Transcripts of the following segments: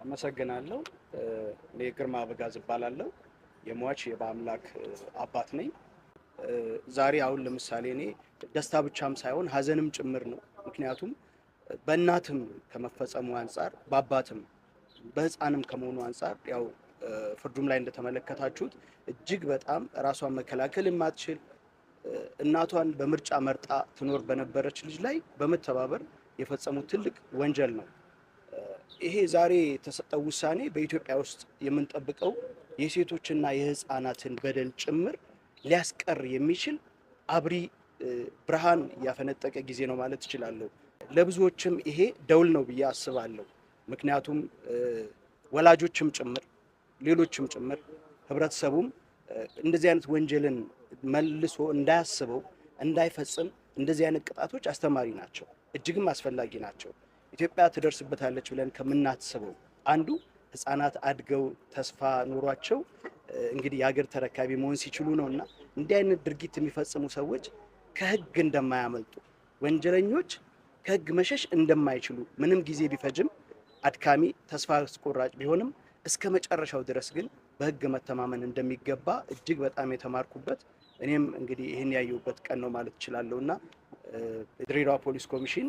አመሰግናለሁ። እኔ ግርማ አበጋዝ እባላለሁ። የሟች የበአምላክ አባት ነኝ። ዛሬ አሁን ለምሳሌ እኔ ደስታ ብቻም ሳይሆን ሀዘንም ጭምር ነው። ምክንያቱም በእናትም ከመፈጸሙ አንጻር በአባትም በህፃንም ከመሆኑ አንጻር ያው ፍርዱም ላይ እንደተመለከታችሁት እጅግ በጣም ራሷን መከላከል የማትችል እናቷን በምርጫ መርጣ ትኖር በነበረች ልጅ ላይ በመተባበር የፈጸሙት ትልቅ ወንጀል ነው። ይሄ ዛሬ የተሰጠው ውሳኔ በኢትዮጵያ ውስጥ የምንጠብቀው የሴቶችና የህፃናትን በደል ጭምር ሊያስቀር የሚችል አብሪ ብርሃን ያፈነጠቀ ጊዜ ነው ማለት እችላለሁ። ለብዙዎችም ይሄ ደውል ነው ብዬ አስባለሁ። ምክንያቱም ወላጆችም ጭምር ሌሎችም ጭምር ህብረተሰቡም እንደዚህ አይነት ወንጀልን መልሶ እንዳያስበው እንዳይፈጽም እንደዚህ አይነት ቅጣቶች አስተማሪ ናቸው፣ እጅግም አስፈላጊ ናቸው። ኢትዮጵያ ትደርስበታለች ብለን ከምናስበው አንዱ ህፃናት አድገው ተስፋ ኖሯቸው እንግዲህ የሀገር ተረካቢ መሆን ሲችሉ ነውና እንዲህ አይነት ድርጊት የሚፈጽሙ ሰዎች ከህግ እንደማያመልጡ፣ ወንጀለኞች ከህግ መሸሽ እንደማይችሉ ምንም ጊዜ ቢፈጅም አድካሚ ተስፋ አስቆራጭ ቢሆንም እስከ መጨረሻው ድረስ ግን በህግ መተማመን እንደሚገባ እጅግ በጣም የተማርኩበት እኔም እንግዲህ ይህን ያየሁበት ቀን ነው ማለት እችላለሁና የድሬዳዋ ፖሊስ ኮሚሽን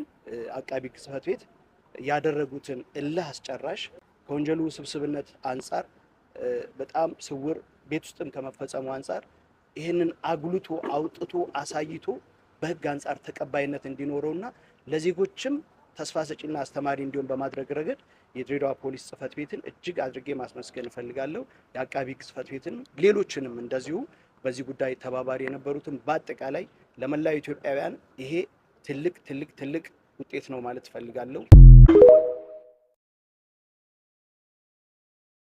አቃቢ ህግ ጽሕፈት ቤት ያደረጉትን እልህ አስጨራሽ ከወንጀሉ ውስብስብነት አንጻር በጣም ስውር ቤት ውስጥም ከመፈጸሙ አንጻር ይህንን አጉልቶ አውጥቶ አሳይቶ በህግ አንጻር ተቀባይነት እንዲኖረውና ለዜጎችም ተስፋ ሰጪና አስተማሪ እንዲሆን በማድረግ ረገድ የድሬዳዋ ፖሊስ ጽሕፈት ቤትን እጅግ አድርጌ ማስመስገን እፈልጋለሁ። የአቃቢ ህግ ጽሕፈት ቤትን ሌሎችንም እንደዚሁ በዚህ ጉዳይ ተባባሪ የነበሩትን በአጠቃላይ ለመላው ኢትዮጵያውያን ይሄ ትልቅ ውጤት ነው ማለት እፈልጋለሁ።